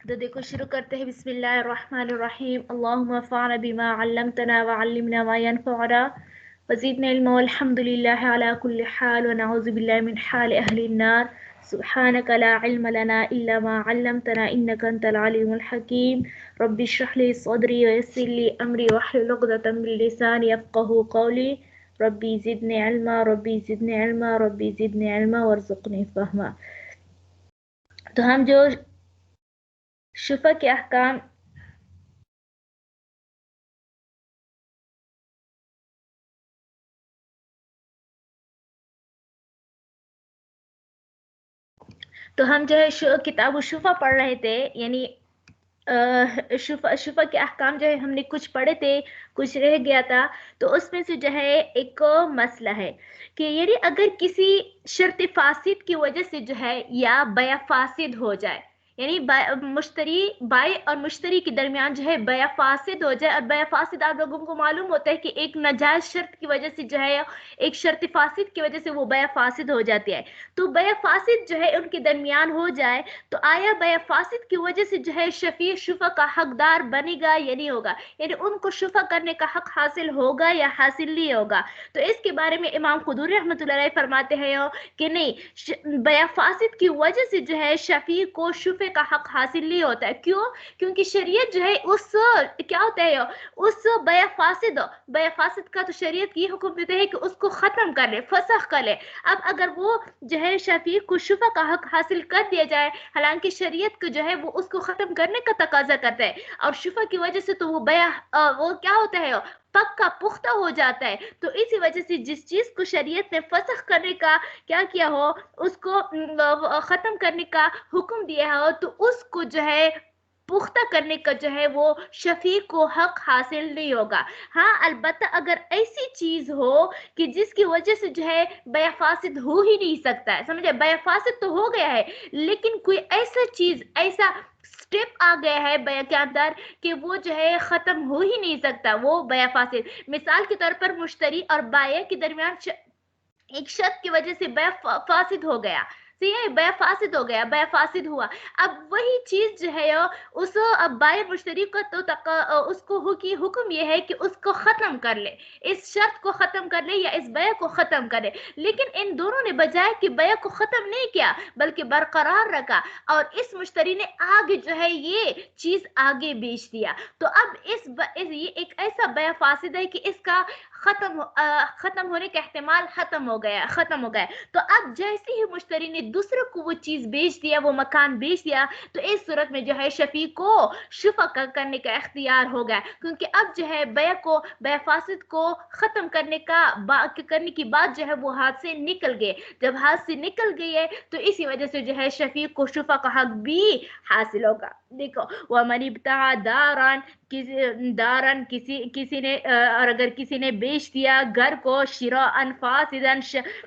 تو دیکھو شروع کرتے ہیں بسم اللہ الرحمن الرحیم اللہم انفعنا بما علمتنا وعلمنا ما ينفعنا وزدنا علما والحمد لله على كل حال ونعوذ بالله من حال أهل النار سبحانك لا علم لنا إلا ما علمتنا إنك أنت العليم الحكيم رب اشرح لي صدري ويسر لي أمري واحلل عقدة من لساني يفقهوا قولي ربي زدني علما ربي زدني علما ربي زدني علما وارزقني فهما. تو ہم جو شفا کے احکام تو ہم جو ہے کتاب الشفا پڑھ رہے تھے، یعنی شفا کے احکام جو ہے ہم نے کچھ پڑھے تھے، کچھ رہ گیا تھا. تو اس میں سے جو ہے ایک مسئلہ ہے کہ یعنی اگر کسی شرط فاسد کی وجہ سے جو ہے یا بیع فاسد ہو جائے، یعنی بائع اور مشتری کے درمیان جو ہے بیع فاسد ہو جائے. اور بیع فاسد آپ لوگوں کو معلوم ہوتا ہے کہ ایک ناجائز شرط کی وجہ سے جو ہے ایک شرط فاسد کی وجہ سے وہ بیع فاسد ہو جاتی ہے. تو بیع فاسد جو ہے ان کے درمیان ہو جائے تو آیا بیع فاسد کی وجہ سے جو ہے شفیع شفا کا حقدار بنے گا یا نہیں ہوگا، یعنی ان کو شفا کرنے کا حق حاصل ہوگا یا حاصل نہیں ہوگا. تو اس کے بارے میں امام قدوری رحمۃ اللہ علیہ فرماتے ہیں کہ نہیں، بیع فاسد کی وجہ سے جو ہے شفیع کو شفے کا حق حاصل نہیں ہوتا ہے. کیوں؟ کیونکہ شریعت جو ہے اس کیا ہوتا ہے اس بیع فاسد کا تو شریعت یہ حکم دیتے ہیں کہ اس کو ختم کر لے، فسخ کر لے. اب اگر وہ جو ہے شفیع کو شفا کا حق حاصل کر دیا جائے، حالانکہ شریعت کو جو ہے وہ اس کو ختم کرنے کا تقاضا کرتا ہے، اور شفا کی وجہ سے تو وہ بیع وہ کیا ہوتا ہے پکا پختہ ہو جاتا ہے. تو اسی وجہ سے جس چیز کو شریعت نے فسخ کرنے کا کیا کیا ہو، اس کو ختم کرنے کا حکم دیا ہو، تو اس کو جو ہے پختہ کرنے کا جو ہے وہ شفیع کو حق حاصل نہیں ہوگا. ہاں البتہ اگر ایسی چیز ہو کہ جس کی وجہ سے جو ہے بیع فاسد ہو ہی نہیں سکتا ہے، سمجھے، بیع فاسد تو ہو گیا ہے لیکن کوئی ایسا چیز، ایسا سٹیپ آ گیا ہے بیع کے اندر کہ وہ جو ہے ختم ہو ہی نہیں سکتا، وہ بیع فاسد. مثال کے طور پر مشتری اور بائع کے درمیان ایک شرط کی وجہ سے بیع فاسد ہو گیا، بیع فاسد ہو گیا، بیع فاسد ہوا. اب وہی چیز جو ہے اس بائع مشتری کو تو اس کو حکم یہ ہے کہ اس کو ختم کر لے، اس شرط کو ختم کر لے یا اس بیع کو ختم کرے. لیکن ان دونوں نے بجائے کہ بیع کو ختم نہیں کیا بلکہ برقرار رکھا، اور اس مشتری نے آگے جو ہے یہ چیز آگے بیچ دیا. تو اب یہ ایک ایسا بیع فاسد ہے کہ اس کا ختم ہونے کا احتمال ختم ہو گیا. تو اب جیسے ہی مشتری نے دوسرے کو وہ چیز بیچ دیا، وہ مکان بیچ دیا، تو اس صورت میں جو ہے شفیع کو شفا کرنے کا اختیار ہو گیا، کیونکہ اب جو ہے بیع فاسد کو ختم کرنے کی بات جو ہے وہ ہاتھ سے نکل گئے. جب ہاتھ سے نکل گئی ہے تو اسی وجہ سے جو ہے شفیع کو شفا کا حق بھی حاصل ہوگا. دیکھو وَمَنِ ابْتَاعَ دارن کسی نے اور اگر کسی نے بیچ دیا گھر کو شراء فاسدن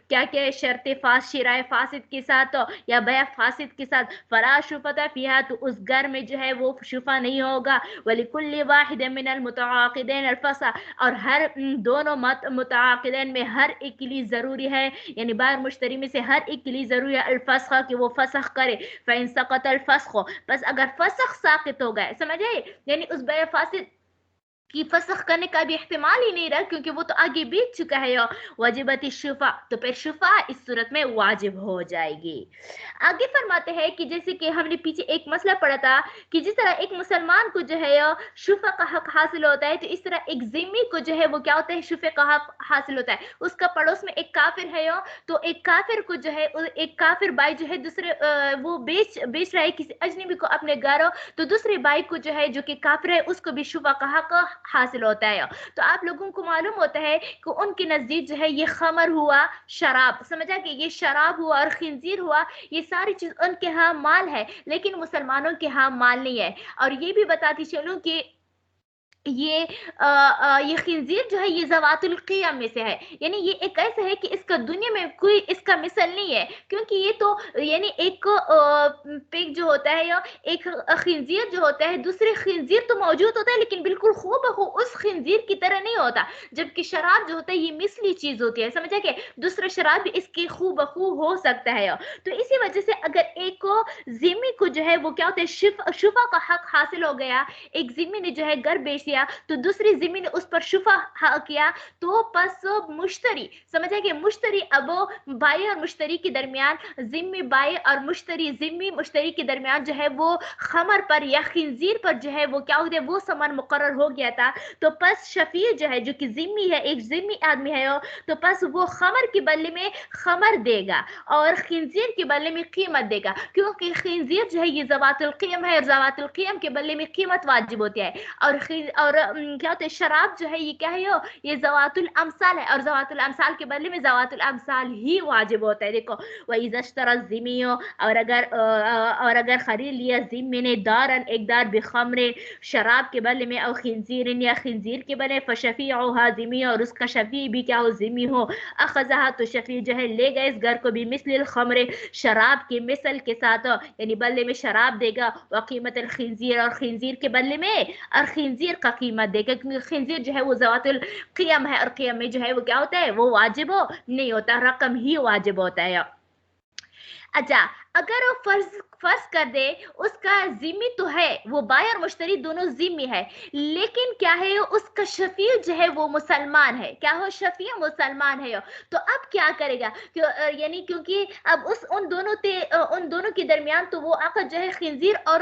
کیا شرط شراء فاسد کے ساتھ یا بیع فاسد کے ساتھ، فلا شفۃ فیہا، تو اس گھر میں جو ہے وہ شفا نہیں ہوگا. وَلِكُلِّ وَاحِدٍ مِّنَ الْمُتَعَاقِدَيْنِ الْفَسْخَ، اور ہر دونوں متعاقدین میں ہر ایک کے لیے ضروری ہے، یعنی بائع مشتری میں سے ہر ایک کے لیے ضروری ہے الفسخ، کہ وہ فسخ کرے. فَإِن سَقَطَ الْفَسْخُ، بس اگر فسخ ساقط ہو گئے، سمجھے، یعنی اس بیع فاسد کی فسخ کرنے کا بھی احتمال ہی نہیں رہا کیونکہ وہ تو آگے بیچ چکا ہے، واجبت الشفا، تو پھر شفا اس صورت میں واجب ہو جائے گی. آگے فرماتے ہیں کہ جیسے کہ ہم نے پیچھے ایک مسئلہ پڑھا تھا کہ جس طرح ایک مسلمان کو جو ہے شفا کا حق حاصل ہوتا ہے، تو اس طرح ایک ذمہ کو جو ہے وہ کیا ہوتا ہے، شفا کا حق حاصل ہوتا ہے. اس کا پڑوس میں ایک کافر ہے، تو ایک کافر کو جو ہے ایک کافر بھائی جو ہے دوسرے وہ بیچ رہا ہے کسی اجنبی کو اپنے گھر، تو دوسرے بھائی کو جو ہے جو کہ کافر ہے اس کو بھی شفا کا حق حاصل ہوتا ہے. تو آپ لوگوں کو معلوم ہوتا ہے کہ ان کے نزدیک جو ہے یہ خمر ہوا، شراب، سمجھا کہ یہ شراب ہوا اور خنزیر ہوا، یہ ساری چیز ان کے ہاں مال ہے لیکن مسلمانوں کے ہاں مال نہیں ہے. اور یہ بھی بتاتی چلوں کہ یہ خنزیر جو ہے یہ ذوات القیم میں سے ہے، یعنی یہ ایک ایسا ہے کہ اس کا دنیا میں کوئی اس کا مثل نہیں ہے، کیونکہ یہ تو یعنی ایک پگ جو ہوتا ہے یا ایک خنزیر جو ہوتا ہے، دوسرے خنزیر تو موجود ہوتا ہے لیکن بالکل ہو بہو اس خنزیر کی طرح نہیں ہوتا، جبکہ شراب جو ہوتا ہے یہ مثلی چیز ہوتی ہے، سمجھا کہ دوسرا شراب بھی اس کی خو بخو ہو سکتا ہے، تو اسی وجہ سے اگر ایک کو ذمہ کو جو ہے وہ کیا ہوتا ہے شفا کا حق حاصل ہو گیا، ایک ذمہ نے جو ہے گھر بیچ دیا تو دوسری ذمہ نے اس پر شفا کیا، تو پس مشتری سمجھا کہ مشتری اب بائی اور مشتری کے درمیان ذمہ بائی اور مشتری ذمہ مشتری کے درمیان جو ہے وہ خمر پر یا خنزیر پر جو ہے وہ کیا ہوتا ہے وہ سامان مقرر ہو گیا تھا، تو پس شفیع جو ہے جو کہ ذمہ ہے ایک ذمہ آدمی ہے تو پس وہ خمر کے بدلے میں خمر دے گا اور خنزیر کے بدلے میں قیمت دے گا، کیونکہ خنزیر جو ہے یہ ذوات القیم ہے اور ذوات القیم کے بدلے میں قیمت واجب ہوتی ہے، اور کیا ہوتا ہے شراب جو ہے یہ کیا ہے یہ ذوات الامثال ہے، اور ذوات الامثال کے بدلے میں ذوات الامثال ہی واجب ہوتا ہے۔ دیکھو وَإِذَا اشْتَرَى الذِّمِّيُّ اور اگر خرید لیا ذمہ نے دارن ایک دار بخمر شراب کے بدلے میں، او خنزیر یا خنزیر کے بدلے، فشفیعها ذمی اور اس کا شفیع بھی کیا ہو ذمی ہو، اخذها تو شفیع جو ہے لے گا اس گھر کو بھی مثل الخمر شراب کے مثل کے ساتھ، یعنی بدلے میں شراب دے گا، وقیمت الخنزیر اور خنزیر کے بدلے میں اور خنزیر کا قیمت دے گا، کیونکہ خنزیر جو ہے وہ ذوات القیم ہے اور قیم میں جو ہے وہ کیا ہوتا ہے وہ واجب ہو نہیں ہوتا، رقم ہی واجب ہوتا ہے۔ اچھا اگر وہ فرض کر دے اس کا ذمہ تو ہے وہ بائی اور مشتری دونوں ذمہ ہے، لیکن کیا ہے اس کا شفیع جو ہے وہ مسلمان ہے، کیا ہو شفیع مسلمان ہے، تو اب کیا کرے گا یعنی کیونکہ اب ان دونوں کے درمیان تو وہ عقد جو ہے خنزیر اور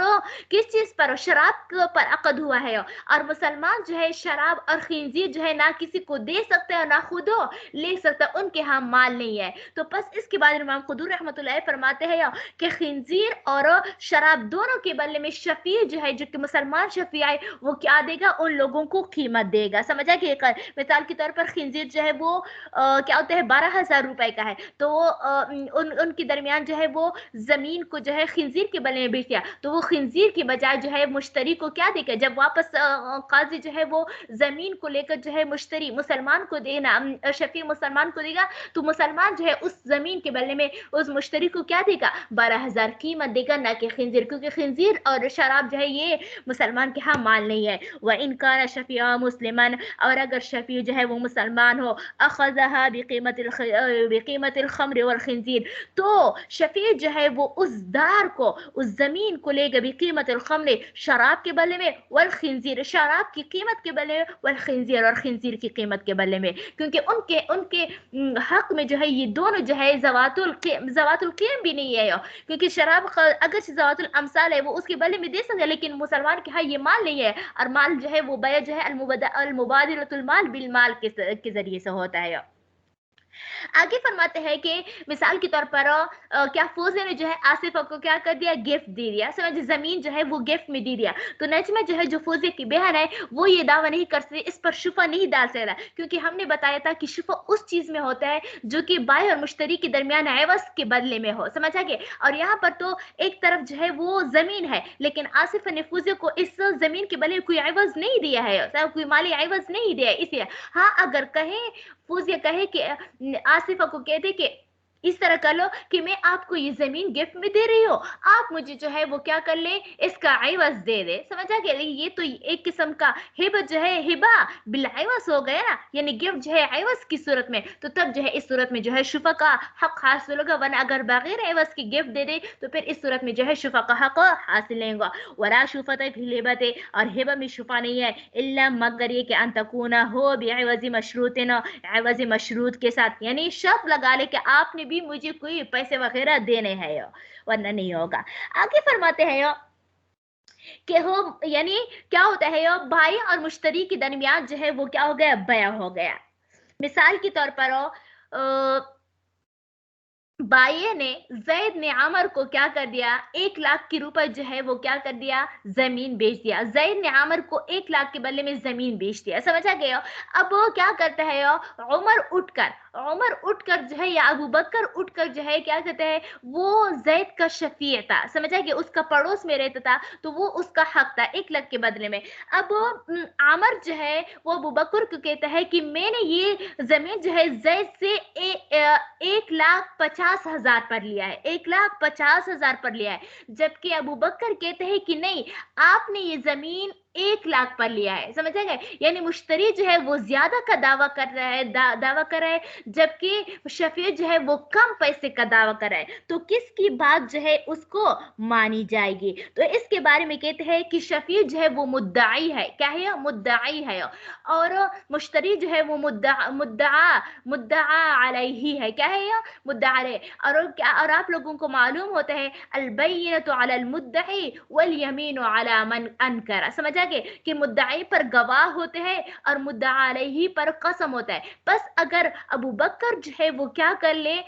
کس چیز پر شراب پر عقد ہوا ہے، اور مسلمان جو ہے شراب اور خنزیر جو ہے نہ کسی کو دے سکتا ہے اور نہ خود لے سکتا، ان کے ہاں مال نہیں ہے، تو پس اس کے بعد امام قدور رحمۃ اللہ فرماتے ہیں کہ خنزیر اور شراب دونوں کے بدلے میں شفیع جو ہے جو کہ مسلمان شفیع ہے وہ کیا دے گا ان لوگوں کو قیمت دے گا، سمجھا کہ مثال کے طور پر خنزیر جو ہے وہ کیا ہوتا ہے 12,000 روپے کا ہے، تو ان کے درمیان جو ہے وہ زمین کو جو ہے خنزیر کے بدلے میں بیچ دیا، تو وہ خنزیر کی بجائے جو ہے مشتری کو کیا دے گا، جب واپس قاضی جو ہے وہ زمین کو لے کر جو ہے مشتری مسلمان کو دینا شفیع مسلمان کو دے گا، تو مسلمان جو ہے اس زمین کے بدلے میں اس مشتری کو کیا دے گا 12,000 قیمت دے گا، نہ کہ خنزیر، کیونکہ خنزیر اور شراب جو ہے یہ مسلمان کے ہاں مال نہیں ہے۔ وَإِنْ كَانَ شَفِيعًا مُسْلِمًا اور اگر شفیع جو ہے وہ مسلمان ہو، أَخَذَهَا بِقِيمَةِ الْخَمْرِ وَالْخِنزِيرِ تو شفیع جو ہے وہ اس دار کو اس زمین کو لے گا بقیمت الخمر شراب کے بدلے میں، والخنزیر شراب کی قیمت کے بدلے میں، والخنزیر اور خنزیر کی قیمت کے بدلے میں، کیونکہ ان کے حق میں جو ہے یہ دونوں جو ہے ذوات القیم بھی نہیں ہے، کیونکہ شراب اگر ذوات الامثال ہے وہ اس کے بدلے میں دے سکتے ہیں، لیکن مسلمان کے ہاں یہ مال نہیں ہے، اور مال جو ہے وہ بیع جو ہے المبادلۃ المال بالمال کے ذریعے سے ہوتا ہے۔ آگے فرماتے ہیں کہ مثال کے طور پر کیا فوزے نے جو ہے آصفہ کو کیا کر دیا گفٹ دے دیا، سمجھ زمین جو ہے وہ گفٹ میں دے دیا، تو نجمہ جو ہے جو فوزے کی بہن ہے وہ یہ دعویٰ نہیں کر سکتی، اس پر شفا نہیں ڈال سکتا، کیونکہ ہم نے بتایا تھا کہ شفا اس چیز میں ہوتا ہے جو کہ بائی اور مشتری کے درمیان عوض کے بدلے میں ہو، سمجھا کہ اور یہاں پر تو ایک طرف جو ہے وہ زمین ہے، لیکن آصفہ نے فوزے کو اس زمین کے بدلے کوئی عوض نہیں دیا ہے، کوئی مالی عوض نہیں دیا ہے، اس لیے ہاں اگر کہیں فوزیہ کہے کہ آصفہ کو کہتے کہ اس طرح کر لو کہ میں آپ کو یہ زمین گفٹ میں دے رہی ہوں، آپ مجھے جو ہے وہ کیا کر لیں اس کا عوض دے دے، سمجھا کہ یہ تو ایک قسم کا ہبہ جو ہے ہبہ بالعوض ہو گیا نا، یعنی گفٹ جو ہے عوض کی صورت میں، تو تب جو ہے اس صورت میں جو ہے شفا کا حق حاصل ہوگا، ورنہ اگر بغیر عوض کی گفٹ دے دے تو پھر اس صورت میں جو ہے شفا کا حق حاصل نہیں ہوگا۔ ولا شفا فی الہبۃ اور ہبہ میں شفا نہیں ہے الا مگر یہ کہ ان تکون ہو بعوض مشروط عوض مشروط کے ساتھ، یعنی شرط لگا لے کہ آپ نے بھی مجھے کوئی پیسے وغیرہ دینے ہیں ورنہ نہیں ہوگا۔ آگے فرماتے ہیں کہ ہو یعنی کیا ہوتا ہے بھائی اور مشتری کے درمیان جو ہے وہ کیا ہو گیا بیع ہو گیا، مثال کے طور پر बाये ने जैद ने आमर को क्या कर दिया, 1 लाख के रुपए जो है वो क्या कर दिया, जमीन बेच दिया। जैद ने आमर को 1 लाख के बदले में जमीन बेच दिया। समझ आ गया? अब वो क्या करता है, उमर उठकर जो है या अबू बकर उठकर जो है क्या कहते हैं, वो जैद का शफी था। समझ आ गया? उसका पड़ोस में रहता था, तो वो उसका हक था 1 लाख के बदले में। अब आमर जो है वो अबू बकर को कहता है कि मैंने ये जमीन जो है जैद से 1,50,000 पर लिया है, 1,50,000 पर लिया है। जबकि अबू बकर कहते हैं कि नहीं, आपने ये जमीन 1 लाख पर लिया है। समझ गए? यानी मुश्तरी जो है वो ज्यादा का दावा कर रहा है, दावा कर रहा है, जबकि शफी जो है वो कम पैसे का दावा कर रहा है। तो किसकी बात जो है उसको मानी जाएगी? तो इसके बारे में कहते हैं कि शफी जो है वो मुद्दाई है। क्या है? मुद्दाई है। और मुश्तरी जो है वो मुद्दा अलैहि है। क्या है? मुद्दा अलैहि। और क्या, और आप लोगों को मालूम होता है अलबय्यनतु अलल मुद्दई वल यमीनु अला मन अनकरा। समझ आ गए कि मुद्दाई पर गवाह होते हैं और मुद्दा अलैहि पर कसम होता है। बस अगर अबू बकर जो है वो क्या कर ले,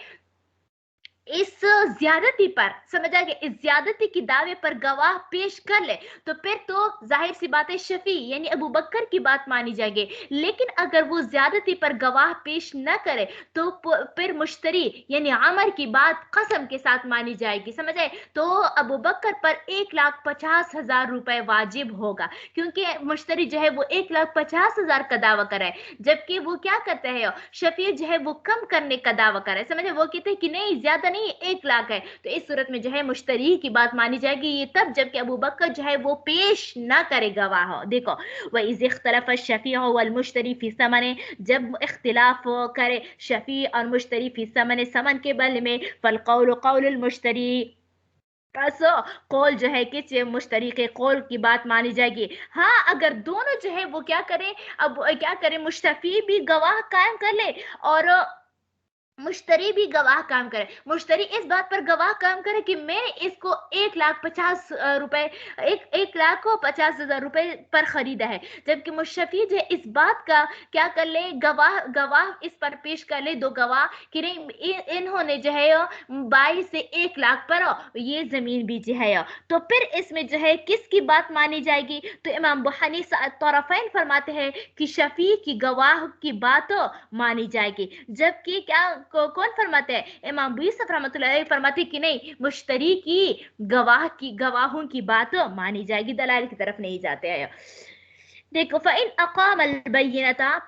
इस ज्यादती पर, समझ आ गया, इस ज्यादती की दावे पर गवाह पेश कर ले, तो फिर तो जाहिर सी बात है शफी यानी अबू बकर की बात मानी जाएगी। लेकिन अगर वो ज्यादती पर गवाह पेश न करे तो फिर मुश्तरी यानी आमर की बात कसम के साथ मानी जाएगी। समझ आए? तो अबू बकर पर 1,50,000 रुपए वाजिब होगा, क्योंकि मुश्तरी जो है वो 1,50,000 का दावा करे, जबकि वो क्या करते हैं, शफी जो है वो कम करने का दावा करे। समझे? वो कहते हैं कि नहीं, ज्यादा नहीं, 1 लाख है। तो इस सूरत में जो है मुश्तरी की बात मानी जाएगी, ये तब जबकि अबू बकर जो है वो पेश ना करे गवाह हो। देखो, वह इज़ इख्तलफ शफी वल मुश्तरी फी समन, जब इख्तिलाफ करे शफी और मुश्तरी फी समन, समन के बदले में, फल कौल कौल मुश्तरी, बस कौल जो है कि मुश्तरी के कौल की बात मानी जाएगी। हाँ, अगर दोनों जो है वो क्या करें, अब क्या करें, मुश्तफी भी गवाह कायम कर ले और मुश्तरी भी गवाह काम करे। मुश्तरी इस बात पर गवाह काम करे कि मैं इसको 1,50,000 रुपए, 1,50,000 रुपए पर खरीदा है, जबकि मुशफी जो इस बात का क्या कर ले, गवाह इस पर पेश कर ले, दो गवाह कि नहीं, इन्होंने जो है 22 से 1 लाख पर ये जमीन बेची है। तो फिर इसमें जो है किसकी बात मानी जाएगी? तो इमाम अबू हनीफा तौरफैन फरमाते हैं कि शफी की गवाह की बात मानी जाएगी, जबकि क्या कौन फरमाते हैं? इमाम अबू यूसुफ रहमतुल्लाह अलैह फरमाते कि नहीं, मुश्तरी की गवाहों की बात मानी जाएगी, दलाल की तरफ नहीं जाते हैं। देखो, फ़इन अक़ामल बैयिनता,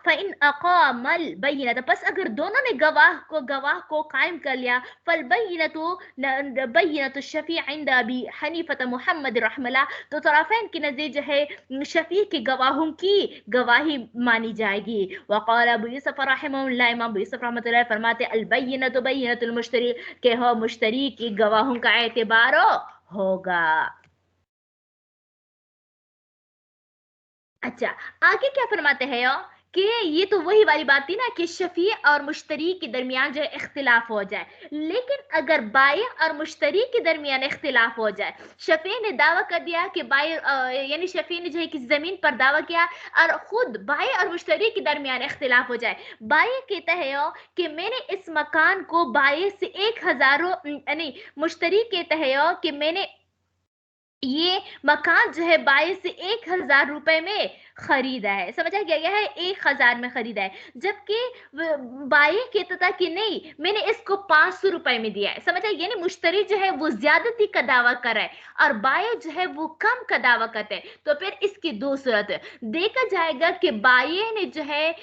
बस अगर दोनों ने गवाह को कायम कर लिया, फल बैयिनतु शफ़ी इंद अबी हनीफा मुहम्मद रहमतुल्लाह, तो तराफ़ैन की नज़र जो है शफ़ी के गवाहों की गवाही मानी जाएगी। वक़ाल अबू यूसुफ रहमहुल्लाह, इमाम अबू यूसुफ रहमतुल्लाह फरमाते अल बैयिनतु बैयिनतुल मुश्तरी, के हो मुश्तरी की गवाहों का एतबार होगा। अच्छा, आगे क्या फरमाते हैं कि ये तो वही वाली बात थी ना कि शफी और मुश्तरी के दरमियान जो है इख्तिलाफ हो जाए, लेकिन अगर बाय और मुश्तरी के दरमियान इख्तिलाफ हो जाए, शफी ने दावा कर दिया कि बाय यानी शफी ने जो है किसी जमीन पर दावा किया और खुद बाय और मुश्तरी के दरमियान इख्तिलाफ हो जाए। बाय कहता है कि मैंने इस मकान को बाय से 1,000, नहीं, मुश्तरी कहता है कि मैंने ये मकान जो है 22 से 1,000 रुपए में खरीदा है। समझ आ गया? यह है 1,000 में खरीदा है, जबकि बाई कहता था कि नहीं, मैंने इसको 500 रुपए में दिया है। समझ आ? यानी मुश्तरी जो है वो ज्यादती का दावा कर रहा है और बाई जो है वो कम का दावा करते हैं। तो फिर इसकी दो सूरत देखा जाएगा कि बाई ने जो है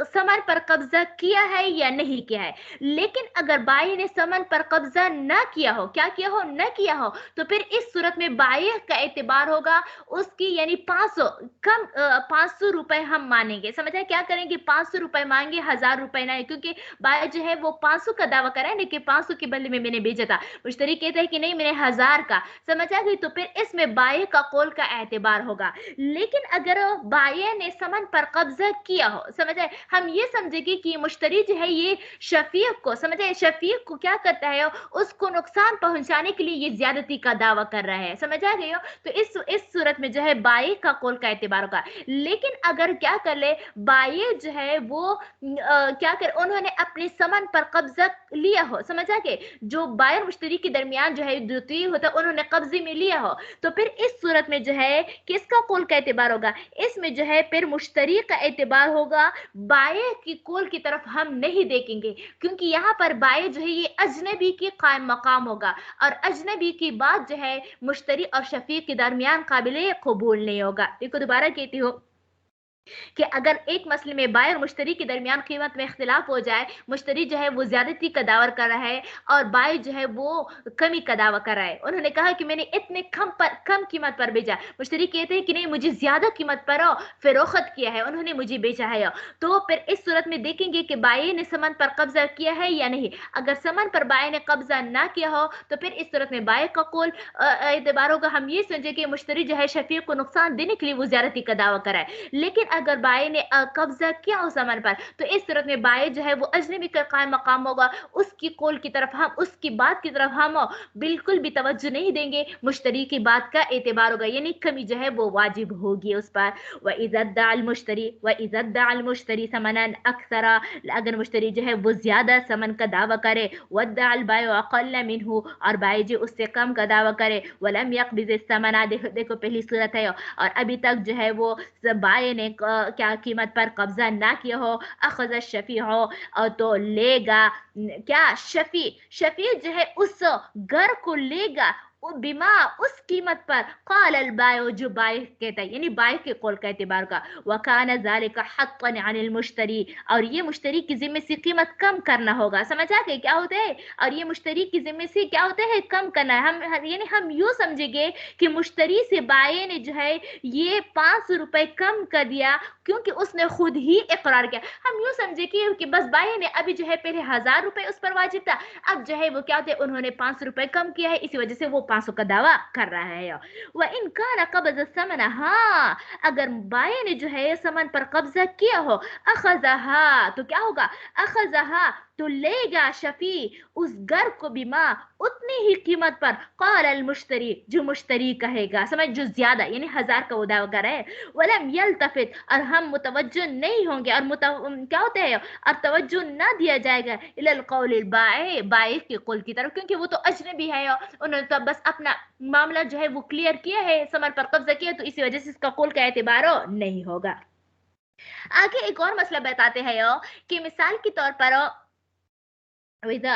समन पर कब्जा किया है या नहीं किया है। लेकिन अगर बाई ने समन पर कब्जा न किया हो, क्या किया हो, न किया हो, तो फिर इस सूरत में बाई का एतबार होगा उसकी, यानी 500 कम 500 रुपए हम मानेंगे। समझ आए? क्या करेंगे, 500 रुपए मांगे, 1,000 रुपए ना, क्योंकि बाय जो है वो 500 का दावा कर रहा है ना कि 500 के बदले में मैंने भेजा था। मुश्तरी कहता है कि नहीं, मैंने 1,000 का। समझ आ गई? तो फिर इसमें बाय का कौल का एतबार होगा। लेकिन अगर बाय ने समन पर कब्जा किया हो, समझ आए, हम ये समझेंगे कि मुश्तरी जो है ये शफीक को, समझ आए, शफीक को क्या करता है, उसको नुकसान पहुंचाने के लिए ये ज्यादती का दावा कर रहा है, समझ आ गई हो। तो इस सूरत में जो है बाई का कौल का एतबार होगा। लेकिन अगर क्या कर ले, बाई जो है वो क्या कर, उन्होंने अपने समन पर कब्जा लिया हो, समझ आ गए, जो बाई और मुश्तरी के दरमियान जो है द्वितीय होता है उन्होंने कब्जे में लिया हो, तो फिर इस सूरत में जो है किसका कौल का एतबार होगा, इसमें जो है फिर मुश्तरी का एतबार होगा, बाई की कौल की तरफ हम नहीं देखेंगे, क्योंकि यहाँ पर बाई जो है ये अजनबी की कायम मकाम होगा, और अजनबी की बात जो है मुश्तरी और शफीक के दरमियान काबिल कबूल नहीं होगा। देखो दोबारा कहती हो कि अगर एक मसले में बाय और मुश्तरी के दरमियान कीमत में इख्तिलाफ हो जाए, मुश्तरी जो है वो ज्यादती का दावा कर रहा है और बाय जो है वो कमी का दावा कर रहा है, उन्होंने कहा कि मैंने इतने कम कीमत पर बेचा, मुश्तरी कहते हैं कि नहीं मुझे ज्यादा कीमत पर फरोख्त किया है, उन्होंने मुझे बेचा है, तो फिर इस सूरत में देखेंगे कि बाय ने समन पर कब्जा किया है या नहीं। अगर समन पर बाय ने कब्जा ना किया हो तो फिर इस सूरत में बाय का कौल एतबार होगा, हम ये समझे कि मुश्तरी जो है शफीक को नुकसान देने के लिए वो ज्यादती का दावा कर रहा है। लेकिन अगर बाई ने कब्जा किया उस अमल पर, तो इस सूरत में बाई जो है वो अजनबी का कायम मकाम होगा, उसकी कौल की तरफ हम, उसकी बात की तरफ हम बिल्कुल भी तवज्जो नहीं देंगे, मुश्तरी की बात का एतबार होगा, यानी कमी जो है वो वाजिब होगी उस पर। व इज़्ज़त मुश्तरी समनन अक्सरा, अगर मुश्तरी जो है वो ज्यादा समन का दावा करे, वद्दअल बायउ अक़ल्ल मिन्हु, और बाई जो उससे कम का दावा करे, वलम यक़बिज़ समना, देखो पहली सूरत है, और अभी तक जो है वो बाई ने क्या कीमत पर कब्जा ना किया हो, अखज़ शफी हो, और तो लेगा क्या शफी जो है उस घर को लेगा बिमा उस कीमत पर, क़ाल अल बाय, जो बाय कहता है, यानी बाय के कौल का एतबार का, वकान ज़ालिका हक़्क़न अनिल मुश्तरी, और ये मुश्तरी की जिम्मे से कीमत कम करना होगा, समझ आ गए क्या होता है, और ये मुश्तरी की जिम्मे से क्या होता है, कम करना है। हम यानी हम यूं समझेंगे कि मुश्तरी से बाय ने जो है ये 500 रुपए कम कर दिया, क्योंकि उसने खुद ही इकरार किया, हम यूं समझे कि बस बाय ने अभी जो है पहले 1000 रुपए उस पर वाजिब था, अब जो है वो क्या होते, उन्होंने 500 रुपए कम किया है, इसी वजह से वो 500 का दावा कर रहा है। वह इनका कब्ज़ समन, हाँ अगर बाय ने जो है समन पर कब्जा किया हो, अखज़हा, तो क्या होगा, अखज़हा तो लेगा शफी उस घर को बिमा उतनी ही कीमत पर, क़ाल अल मुश्तरी, जो मुश्तरी कहेगा, समझ, जो ज्यादा यानी 1000 का दावा कर रहा है, वलम यल्तफित, और हम मुतवज्जो नहीं होंगे, और क्या होता है, और तवज्जो ना दिया जाएगा, इलल क़ौल बाय, बाय के कौल की तरफ, क्योंकि वो तो अजनबी है, उन्होंने तो बस अपना मामला जो है वो क्लियर किया है, समर पर कब्जा किया, तो इसी वजह से इसका कौल का एतबार नहीं होगा। आगे एक और मसला बताते हैं कि मिसाल के तौर पर अच्छा,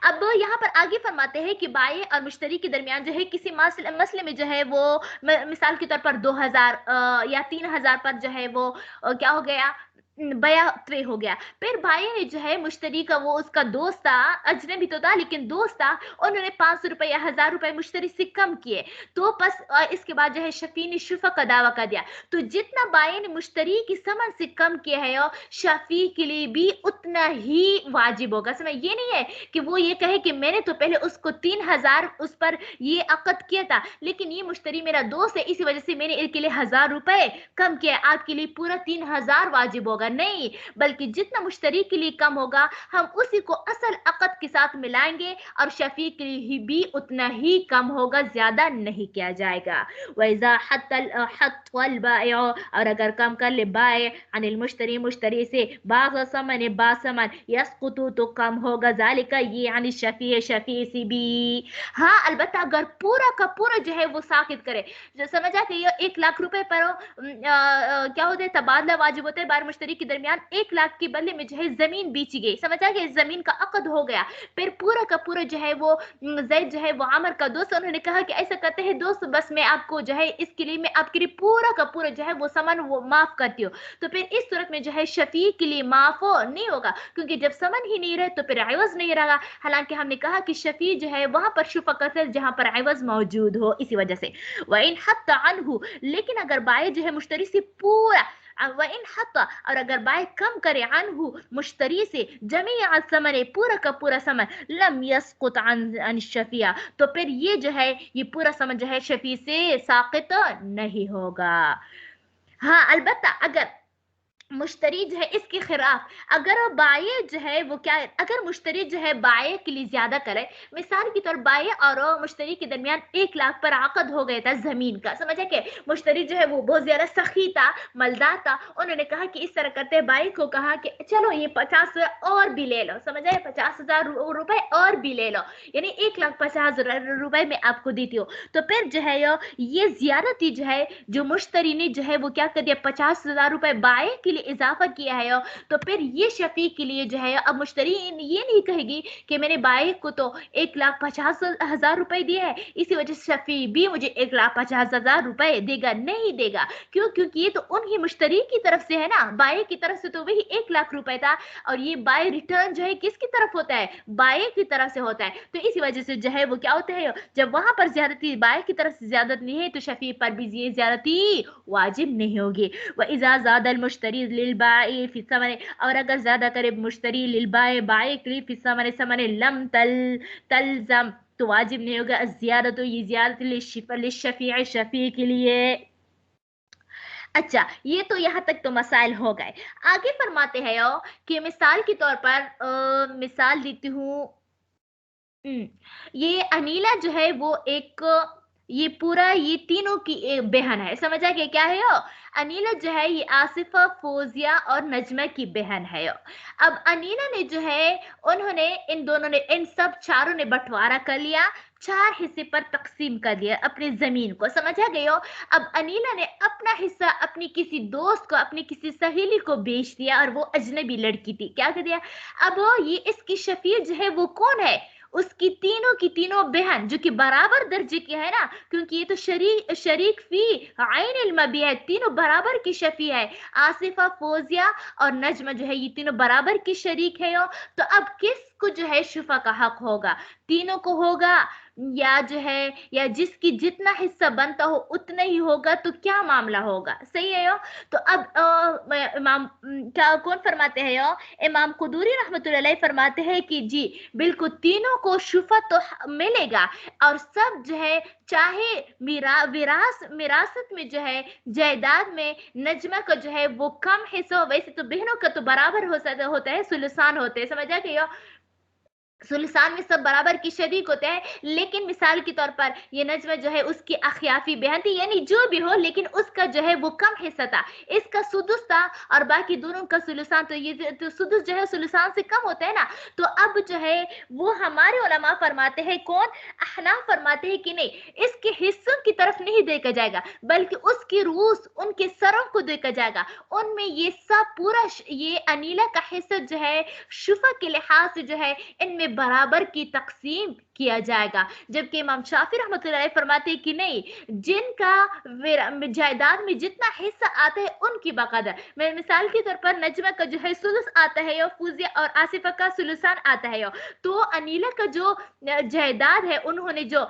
अब यहाँ पर आगे फरमाते हैं कि बाई और मुश्तरी के दरमियान जो है किसी मसले में जो है वो मिसाल के तौर पर 2000 या 3000 पर जो है वो क्या हो गया, बया तय हो गया, फिर भाई ने जो है मुश्तरी का, वो उसका दोस्त था, अजनबी तो था लेकिन दोस्त था, उन्होंने 500 रुपए या 1000 रुपए मुश्तरी से कम किए, तो बस इसके बाद जो है शफी ने शुफा का दावा कर दिया, तो जितना बाई ने मुश्तरी की समन से कम किया है शफी के लिए भी उतना ही वाजिब होगा। समझ, ये नहीं है कि वो ये कहे कि मैंने तो पहले उसको 3000 उस पर ये अकद किया था, लेकिन ये मुश्तरी मेरा दोस्त है, इसी वजह से मैंने इसके लिए 1000 रुपए कम किया, आपके लिए पूरा 3000 वाजिब होगा, नहीं, बल्कि जितना मुश्तरी के लिए कम होगा हम उसी को असल अकद के साथ मिलाएंगे, और शफी के लिए भी उतना ही कम होगा, ज्यादा नहीं किया जाएगा। वैजा हत्तल बाय, और अगर कम कर ले बाय अनिल मुश्तरी, मुश्तरी से बाग समन बासमन यस्कुतु, तो कम होगा, जालिका ये यानी शफी, शफी से भी, हाँ अलबत्ता अगर पूरा का पूरा जो है वो साकित करे, जो समझ आ कि 1 लाख रुपए पर क्या होता है, तबादला वाजिब होता है बार मुश्तरी के दरमियान, 1 लाख के बदले में जो है जमीन बेची गई, समझ आ गया, जमीन का अकद हो गया, फिर पूरा का पूरा जो है वो जैद जो है वो आमर का दोस्त, उन्होंने कहा कि ऐसा करते हैं दोस्त, बस मैं आपको जो है इसके लिए मैं आपके लिए पूरा का पूरा जो है वो समन वो माफ करती हूँ, तो फिर इस सूरत में जो है शफी के लिए माफ नहीं होगा, क्योंकि जब समन ही नहीं रहे तो फिर अवज नहीं रहा, हालांकि हमने कहा कि शफी जो है वहां पर शुफा करते हैं जहां पर अवज मौजूद हो, इसी वजह से। वइन हत्ता अनहु, लेकिन अगर बाय जो है मुश्तरी से पूरा, वइन हत्ता, और अगर बाय कम करे अनहु मुश्तरी से जमीअ समन, पूरा का पूरा समन, लम यस्कुत अन शफिया, तो फिर ये जो है ये पूरा समन जो है शफी से साकित नहीं होगा। हाँ अलबत्ता अगर مشتری جو ہے اس کے خلاف اگر بائع جو ہے وہ کیا، اگر مشتری جو ہے بائع کے لیے زیادہ کرے، مثال کی طور بائع اور مشتری کے درمیان 1 لاکھ پر عقد ہو گیا تھا زمین کا، سمجھا کہ مشتری جو ہے وہ بہت زیادہ سخی تھا، مالدار تھا، انہوں نے کہا کہ اس طرح کرتے ہیں، بائع کو کہا کہ چلو یہ 50,000 اور بھی لے لو، سمجھا، 50,000 روپے اور بھی لے لو، یعنی 1,50,000 روپے میں آپ کو دیتی ہوں، تو پھر جو ہے یہ زیادتی جو ہے جو مشتری نے جو ہے وہ کیا کر دیا، 50,000 روپے بائع کے لیے اضافہ کیا ہے، تو پھر یہ شفیع کے لیے جو ہے اب مشتری یہ نہیں کہے گی کہ میں نے بائع کو تو 1,50,000 روپے دیے ہے، اسی وجہ سے شفیع بھی مجھے 1,50,000 روپے دے گا، نہیں دے گا، کیوں؟ کیونکہ یہ تو انہی مشتری کی طرف سے ہے نا، بائع کی طرف سے تو وہی 1 لاکھ روپے تھا، اور یہ بائع ریٹرن جو ہے کس کی طرف ہوتا ہے، بائع کی طرف سے ہوتا ہے، تو اسی وجہ سے جو ہے وہ کیا ہوتا ہے، جب وہاں پر زیادتی بائع کی طرف سے زیادت نہیں ہے تو شفیع پر بھی یہ زیادتی واجب نہیں ہوگی۔ وَإِذَا زَادَ الْمُشْتَرِي لِلْبَائِعِ فِي الثَّمَنِ، اور اگر زیادہ کرے مشتری للبائع بائع کے لیے فی الثمن ثمن لم تلزم، تو واجب نہیں ہوگا الزیادت، یہ زیادت للشفیع شفیع کے لیے۔ اچھا، یہ تو یہاں تک تو مسائل ہو گئے، آگے فرماتے ہیں کہ مثال کے طور پر مثال دیتی ہوں، یہ انیلا جو ہے وہ ایک، یہ پورا یہ تینوں کی بہن ہے، سمجھا کہ کیا ہے انیلا جو ہے یہ آصفہ، فوزیہ اور نجمہ کی بہن ہے۔ اب انیلا نے جو ہے انہوں نے ان دونوں نے ان سب چاروں نے بٹوارا کر لیا، 4 حصے پر تقسیم کر دیا اپنی زمین کو، سمجھا گئے ہو؟ اب انیلا نے اپنا حصہ اپنی کسی دوست کو، اپنی کسی سہیلی کو بیچ دیا، اور وہ اجنبی لڑکی تھی، کیا کر دیا؟ اب یہ اس کی شفیع جو ہے وہ کون ہے؟ اس کی تینوں بہن جو کہ برابر درجے کی ہے نا، کیونکہ یہ تو شریک فی عین المبیع ہے، تینوں برابر کی شفیع ہے، آصفہ، فوزیہ اور نجمہ جو ہے یہ تینوں برابر کی شریک ہے، تو اب کس کو جو ہے شفا کا حق ہوگا؟ تینوں کو ہوگا، یا جو ہے یا جس کی جتنا حصہ بنتا ہو اتنا ہی ہوگا، تو کیا معاملہ ہوگا؟ صحیح ہے تو اب امام کیا کون فرماتے ہیں امام قدوری رحمت اللہ علیہ فرماتے ہیں کہ جی بالکل تینوں کو شفا تو ملے گا، اور سب جو ہے چاہے وراثت میں جو ہے جائیداد میں نجمہ کا جو ہے وہ کم حصہ، ویسے تو بہنوں کا تو برابر ہوتا ہے، ثلثان ہوتے ہیں، سمجھا کہ ثلثان میں سب برابر کی شریک ہوتے ہیں، لیکن مثال کے طور پر یہ نجمہ جو ہے اس کی اخیافی بہن تھی، یعنی جو بھی ہو لیکن اس کا جو ہے وہ کم حصہ تھا، اس کا سدس تھا اور باقی دونوں کا ثلثان، تو یہ تو سدس جو ہے ثلثان سے کم ہوتا ہے نا، تو اب جو ہے وہ ہمارے علماء فرماتے ہیں، کون؟ احناف فرماتے ہیں کہ نہیں، اس کے حصوں کی طرف نہیں دیکھا جائے گا، بلکہ اس کی رؤوس، ان کے سروں کو دیکھا جائے گا، ان میں یہ سب پورا یہ انیلا کا حصہ جو ہے شفا کے لحاظ سے جو ہے ان میں برابر کی تقسیم کیا جائے گا، جبکہ امام شافعی رحمۃ اللہ علیہ فرماتے ہیں کہ نہیں، جن کا جائیداد میں جتنا حصہ آتا ہے ان کی بقدر، میں مثال کے طور پر نجمہ کا جو ہے سدس آتا ہے، فوزیہ اور آصفہ کا ثلثان آتا ہے، تو انیلا کا جو جائیداد ہے انہوں نے جو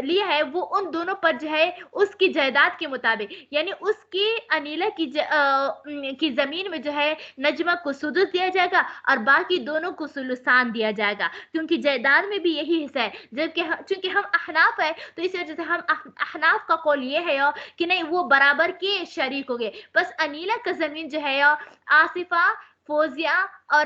لیا ہے وہ ان دونوں پر جو ہے اس کی جائیداد کے مطابق، یعنی اس کی انیلا کی زمین میں جو ہے نجمہ کو سدس دیا جائے گا اور باقی دونوں کو ثلثان دیا جائے گا، کیونکہ جائیداد میں بھی یہی حصہ ہے، جبکہ چونکہ ہم احناف ہے تو اس وجہ سے ہم احناف کا قول یہ ہے کہ نہیں، وہ برابر کے شریک ہو گئے، بس انیلا کا زمین جو ہے آصفہ، فوزیہ اور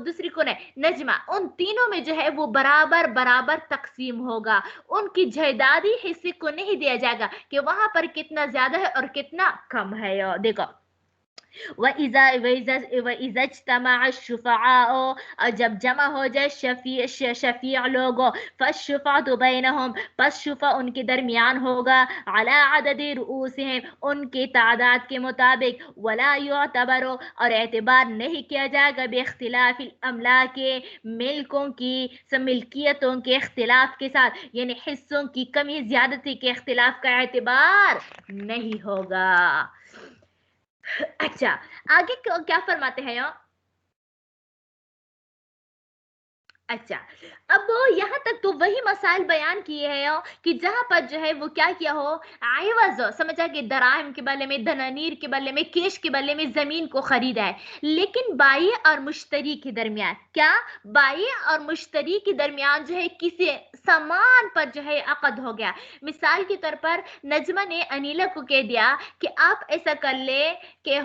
دوسری کون ہے نجمہ، ان تینوں میں جو ہے وہ برابر تقسیم ہوگا، ان کی جائیدادی حصے کو نہیں دیا جائے گا کہ وہاں پر کتنا زیادہ ہے اور کتنا کم ہے، دیکھو وَإِذَا اجْتَمَعَ الشُّفَعَاءُ، اور جب جمع ہو جائے شفیع لوگوں، فالشفاعۃ بینہم، پس شفا ان کے درمیان ہوگا، علی عدد رؤوسہم، ان کے تعداد کے مطابق، ولا یعتبر، اور اعتبار نہیں کیا جائے گا باختلاف الاملاک، ملکیتوں کے اختلاف کے ساتھ، یعنی حصوں کی کمی زیادتی کے اختلاف کا اعتبار نہیں ہوگا۔ اچھا، آگے کیا فرماتے ہیں अच्छा, अब यहाँ तक तो वही मसाइल बयान किए हैं कि जहाँ पर जो है वो क्या किया हो, आइवज़ समझा कि दराहिम के बदले में, दनानीर के बदले में, कैश के बदले में ज़मीन को खरीदा है। लेकिन बाई और मुश्तरी के दरमियान क्या, बाई और मुश्तरी के दरमियान जो है किसी सामान पर जो है अक़द हो गया। मिसाल के तौर पर नजमा ने अनीला को कह दिया कि आप ऐसा कर ले कि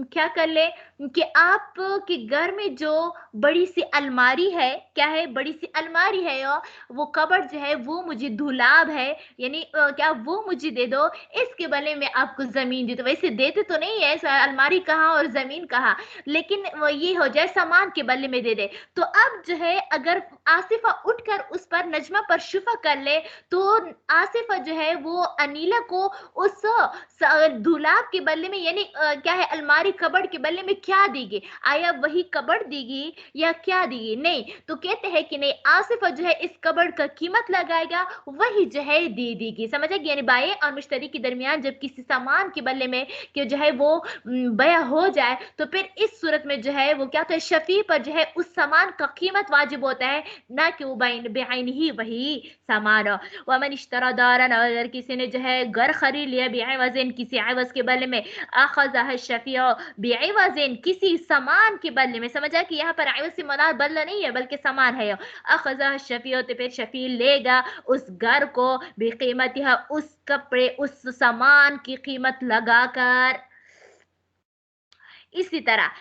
क्या कर ले कि आप के घर में जो बड़ी सी अलमारी है, क्या है, बड़ी सी अलमारी है और वो कबर्ड जो है वो मुझे दुलाब है, यानी क्या वो मुझे दे दो, इसके बदले में आपको जमीन दे दो। वैसे देते तो नहीं है, अलमारी कहाँ और जमीन कहाँ, लेकिन वो ये हो जाए सामान के बदले में दे दे। तो अब जो है अगर आसिफा उठकर उस पर नजमा पर शुफा कर ले तो आसिफा जो है वो अनीला को उस दुलाब के बदले में, यानी क्या है, अलमारी कबर्ड के बदले में क्या देगी, आया वही कबर्ड देगी या क्या देगी? नहीं, तो कहते हैं कि नहीं, आसिफा जो है इस कबर्ड का कीमत लगाएगा, वही जो है दे देगी। समझे? यानी बाय और मुश्तरी के दरमियान जब किसी सामान के बदले में कि जो है वो बया हो जाए तो फिर इस सूरत में जो है वो क्या होता है, शफी पर जो है उस सामान का कीमत वाजिब होता है, ना कि वो बेआइन ही वही सामान हो। वमन इश्तरा दारन, अगर किसी ने जो है घर खरीद लिया बिअवज़िन, किसी अवज़ के बदले में, अखज़ह शफीअ बिअवज़िन, किसी सामान के बदले में। समझा कि यहाँ पर अवज़ से मुराद बदला नहीं है बल्कि सामान है। अखज़ह शफीअ, तो फिर शफी लेगा उस घर को बेकीमतिहा, उस कपड़े उस सामान की कीमत लगाकर। इसी तरह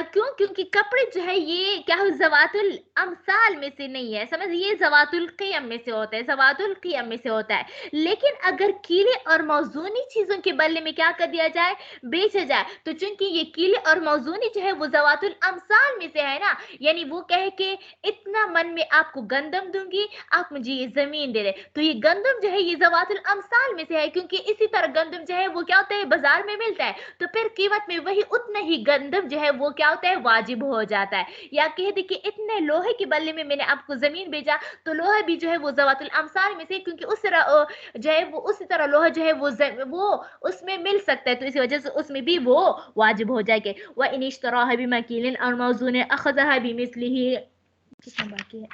क्यों, क्योंकि कपड़े जो है ये क्या हो, ज़वातुल अमसाल में से नहीं है, समझ, ये ज़वातुल क़ियम में से होता है, ज़वातुल क़ियम में से होता है। लेकिन अगर कीले और मौजूनी चीज़ों के बदले में क्या कर दिया जाए, बेचा जाए, तो चूंकि ये कीले और मौजूनी जो है वो ज़वातुल अमसाल में से है ना, यानी वो कहे कि इतना मन में आपको गंदम दूंगी, आप मुझे ये ज़मीन दे दे, तो ये गंदम जो है ये ज़वातुल अमसाल में से है, क्योंकि इसी तरह गंदम जो है वो क्या होता है, बाजार में मिलता है, तो फिर कीमत में वही उतना ही गंदम जो है वो क्या होता है, वाजिब हो जाता है। या कह दे कि इतने लोहे के बदले में मैंने आपको जमीन भेजा, तो लोहा भी जो है वो ज़वातुल अमसाल में से, क्योंकि उस तरह जो है वो उसी तरह लोहा जो है वो उसमें मिल सकता है, तो इसी वजह से उसमें भी वो वाजिब हो जाएगा। व इन इश्तराह बिमकीलिन और मौजून अखज़हा बिमिस्लिही। कितना बाकी है,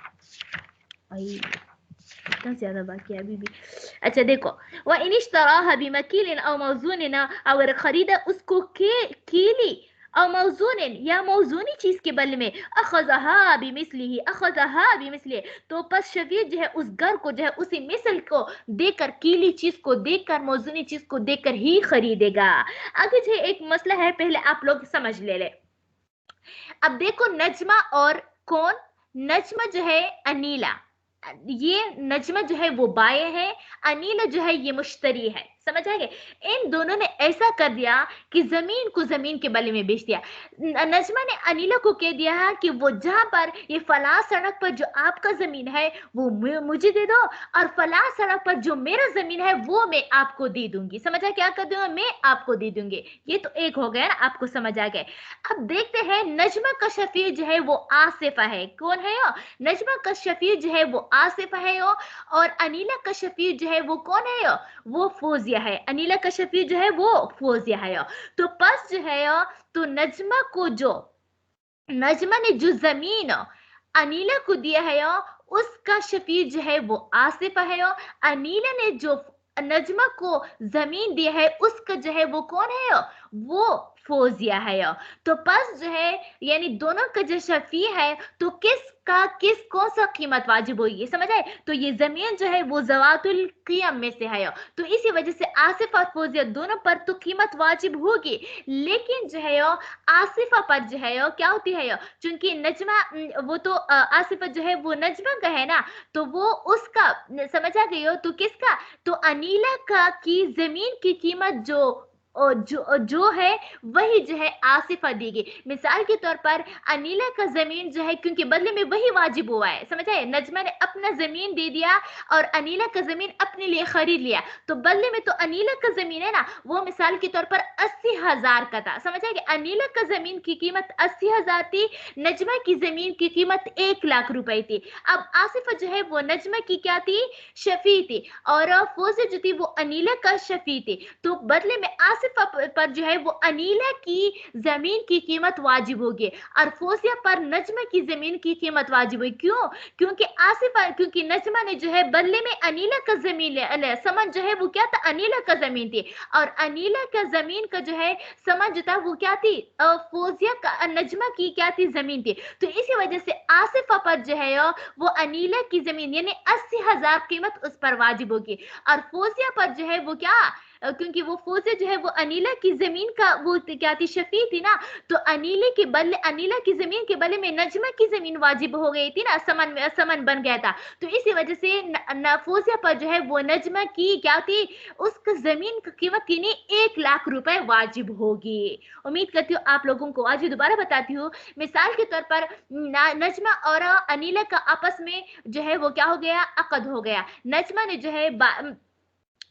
आई इतना ज्यादा बाकी है अभी भी। अच्छा देखो, व इन इश्तराह बिमकीलिन और मौजून, अगर खरीदा उसको कीली और मौजून या मौजूनी चीज के बदले में, अखज़हा बिमिस्लिही, अखज़हा बिमिस्लिही, तो पस शफीक जो है उस घर को जो है उसी मिसल को देकर, कीली चीज को देकर, मौजूनी चीज को देकर ही खरीदेगा। आगे जो एक मसला है, पहले आप लोग समझ ले। अब देखो, नजमा और कौन, नजमा जो है अनीला, ये नजमा जो है वो बाय है, अनीला जो है ये मुश्तरी है। समझ आ गए? इन दोनों ने ऐसा कर दिया कि जमीन को जमीन के बदले में बेच दिया। नजमा ने अनीला को कह दिया कि वो जहां पर ये फला सड़क पर जो आपका जमीन है वो मुझे दे दो, और फला सड़क पर जो मेरा जमीन है वो मैं आपको दे दूंगी। समझ आ, क्या कर दूंगा, मैं आपको दे दूंगी। ये तो एक हो गया ना, आपको समझ आ गया। अब देखते हैं, नजमा का शफी जो है वो आसिफा है। कौन है यो? नजमा का शफी जो है वो आसिफा है यो, और अनीला का शफी जो है वो कौन है यो? वो फौजिया है। अनीला का शफी जो है वो फौजिया है यो। तो बस जो है यो, तो नजमा को जो, नजमा ने जो जमीन अनीला को दिया है यो, उसका शफी जो है वो आसिफा है यो। अनीला ने जो नजमा को जमीन दिया है उसका जो है वो कौन है यो? वो फौजिया है यो। तो बस जो है, यानी दोनों का जो शफी है, तो किस कौन सा कीमत वाजिब होगी, समझ आए? तो ये जमीन जो है वो ज़वातुल क़ियम में से है, तो इसी वजह से आसिफा और फौजिया दोनों पर तो कीमत वाजिब होगी। लेकिन जो है आसिफा पर जो है क्या होती है, चूंकि नजमा वो तो आसिफा जो है वो नजमा का है ना, तो वो उसका, समझ आ गई हो, तो किसका, तो अनीला का की जमीन की कीमत जो है वही जो है आसिफा देगी। मिसाल के तौर पर अनीला का जमीन जो है, क्योंकि बदले में वही वाजिब हुआ है, समझ आए? नजमा ने अपना जमीन दे दिया और अनीला का जमीन अपने लिए खरीद लिया, तो बदले में तो अनीला का जमीन है ना, वो मिसाल के तौर पर 80,000 का था। समझ आए? अनीला का जमीन की कीमत 80,000 थी, नजमा की जमीन की कीमत 1,00,000 रुपए थी। अब आसिफा जो है वो नजमा की क्या थी, शफी थी, और फौजी जो थी वो अनीला का शफी थी। तो बदले में आसिफा पर जो है वो अनीला की जमीन की कीमत वाजिब होगी और फोजिया पर नजमा की जमीन की कीमत वाजिब होगी। क्यों? क्योंकि नजमा ने जो है बदले में अनीला का जमीन समन जो है वो क्या था, अनीला का जमीन थी, और अनीला का जमीन का जो है समन जो था वो क्या थी, फोजिया का नजमा की क्या थी, जमीन थी। तो इसी वजह से आसिफा पर जो है वो अनीला की जमीन यानी 80,000 कीमत उस पर वाजिब होगी, और फोजिया पर जो है वो क्या, क्योंकि वो फोजिया जो है वो अनीला की जमीन का वो क्या थी, शफी थी ना, तो अनीला की जमीन के बदले में नजमा की जमीन वाजिब हो गई थी ना, समन बन गया था। तो इसी वजह से फोजिया पर जो है वो नजमा की क्या थी, उसका जमीन की कीमत यानी 1 लाख रुपए वाजिब होगी। उम्मीद करती हूँ आप लोगों को आज दोबारा बताती हूँ। मिसाल के तौर पर नजमा और अनीला का आपस में जो है वो क्या हो गया, अकद हो गया। नजमा ने जो है